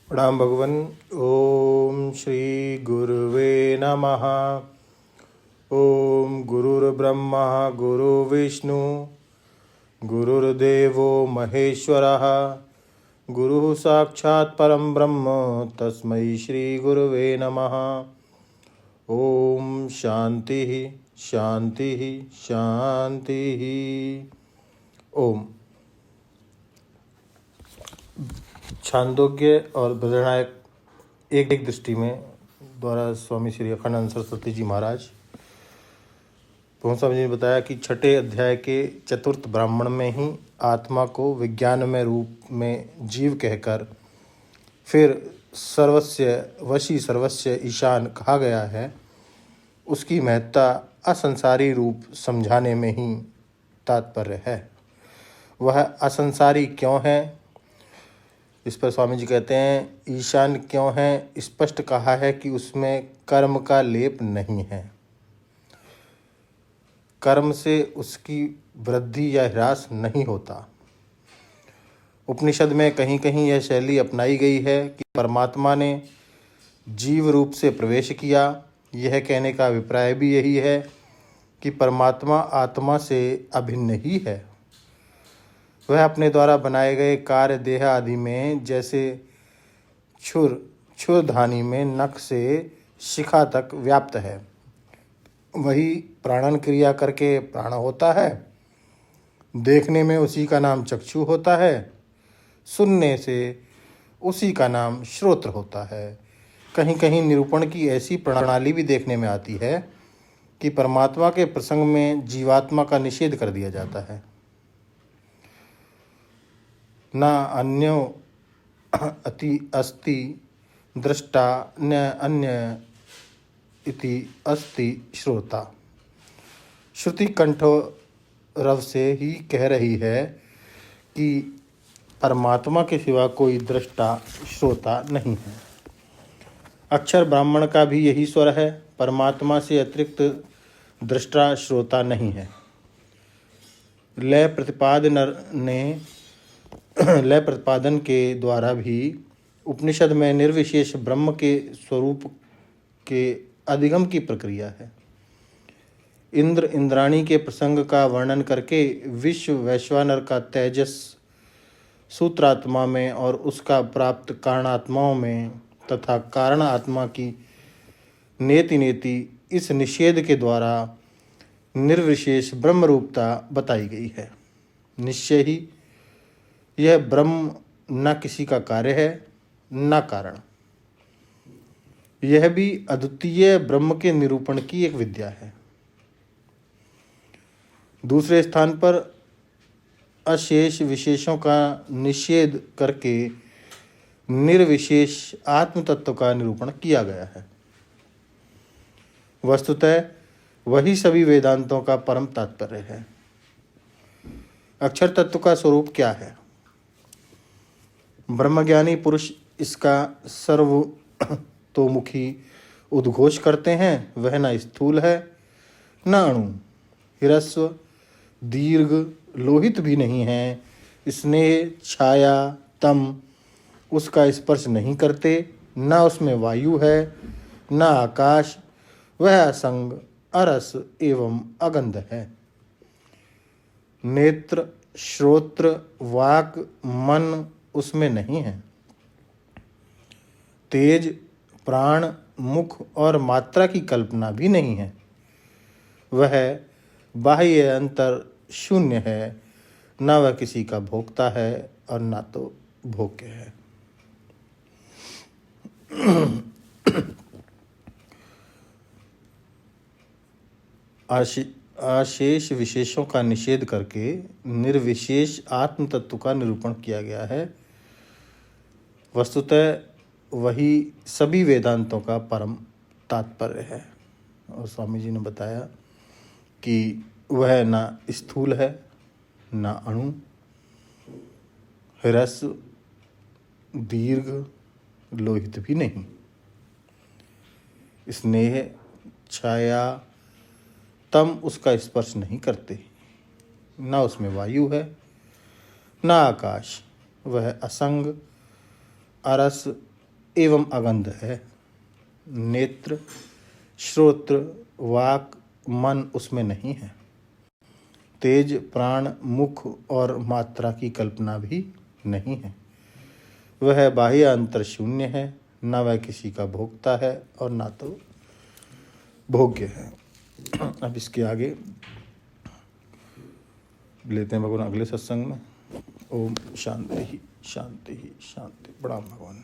प्रणाम भगवन। ओम श्री गुरुवे नमः। ओम गुरुर्ब्रह्मा गुरुर्विष्णु गुरुर्देवो महेश्वरः गुरुः साक्षात् परं ब्रह्म तस्मै श्री गुरुवे नमः। ओम शांति शांति शांति। ओम छांदोग्य और बद्रनायक एक दृष्टि में द्वारा स्वामी श्री अखंडानंद सरस्वती जी महाराज स्वामी जी ने बताया कि छठे अध्याय के चतुर्थ ब्राह्मण में ही आत्मा को विज्ञानमय रूप में जीव कहकर फिर सर्वस्य वशी सर्वस्य ईशान कहा गया है। उसकी महत्ता असंसारी रूप समझाने में ही तात्पर्य है। वह असंसारी क्यों है, इस पर स्वामी जी कहते हैं, ईशान क्यों है, स्पष्ट कहा है कि उसमें कर्म का लेप नहीं है। कर्म से उसकी वृद्धि या ह्रास नहीं होता। उपनिषद में कहीं कहीं यह शैली अपनाई गई है कि परमात्मा ने जीव रूप से प्रवेश किया। यह कहने का अभिप्राय भी यही है कि परमात्मा आत्मा से अभिन्न ही है। वह अपने द्वारा बनाए गए कार्य देह आदि में जैसे क्षुरधानी में नख से शिखा तक व्याप्त है, वही प्राणन क्रिया करके प्राण होता है। देखने में उसी का नाम चक्षु होता है, सुनने से उसी का नाम श्रोत्र होता है। कहीं कहीं निरूपण की ऐसी प्रणाली भी देखने में आती है कि परमात्मा के प्रसंग में जीवात्मा का निषेध कर दिया जाता है। न अन्यो अति अस्ति दृष्टा न अन्य इति अस्ति श्रोता। श्रुति कंठ रव से ही कह रही है कि परमात्मा के सिवा कोई दृष्टा श्रोता नहीं है। अक्षर ब्राह्मण का भी यही स्वर है। परमात्मा से अतिरिक्त दृष्टा श्रोता नहीं है। लय प्रतिपादन के द्वारा भी उपनिषद में निर्विशेष ब्रह्म के स्वरूप के अधिगम की प्रक्रिया है। इंद्र इंद्राणी के प्रसंग का वर्णन करके विश्व वैश्वानर का तेजस सूत्रात्मा में और उसका प्राप्त कारणात्माओं में तथा कारण आत्मा की नेति नेति इस निषेध के द्वारा निर्विशेष ब्रह्म रूपता बताई गई है। निश्चय ही यह ब्रह्म न किसी का कार्य है न कारण। यह भी अद्वितीय ब्रह्म के निरूपण की एक विद्या है। दूसरे स्थान पर अशेष विशेषों का निषेध करके निर्विशेष आत्म तत्व का निरूपण किया गया है। वस्तुतः वही सभी वेदांतों का परम तात्पर्य है। अक्षर तत्व का स्वरूप क्या है? ब्रह्मज्ञानी पुरुष इसका सर्वतोमुखी उद्घोष करते हैं। वह न स्थूल है न अणु, हिरस्व, दीर्घ, लोहित भी नहीं है। स्नेह, छाया, तम उसका स्पर्श नहीं करते। न उसमें वायु है न आकाश। वह असंग, अरस एवं अगंध है। नेत्र, श्रोत्र, वाक, मन उसमें नहीं है। तेज, प्राण, मुख और मात्रा की कल्पना भी नहीं है। वह बाह्य अंतर शून्य है। न वह किसी का भोक्ता है और न तो भोग्य है। अशेष विशेषों का निषेध करके निर्विशेष आत्म तत्व का निरूपण किया गया है। वस्तुतः वही सभी वेदांतों का परम तात्पर्य है। और स्वामी जी ने बताया कि वह न स्थूल है न अणु, ह्रस्व, दीर्घ, लोहित भी नहीं। स्नेह, छाया, तम उसका स्पर्श नहीं करते। न उसमें वायु है न आकाश। वह असंग, अरस एवं अगंध है। नेत्र, श्रोत्र, वाक, मन उसमें नहीं है। तेज, प्राण, मुख और मात्रा की कल्पना भी नहीं है। वह बाह्य अंतर शून्य है, न वह किसी का भोगता है और न तो भोग्य है। अब इसके आगे लेते हैं भगवान अगले सत्संग में। ओम शांति ही शांति ही शांति। प्रणाम भगवान।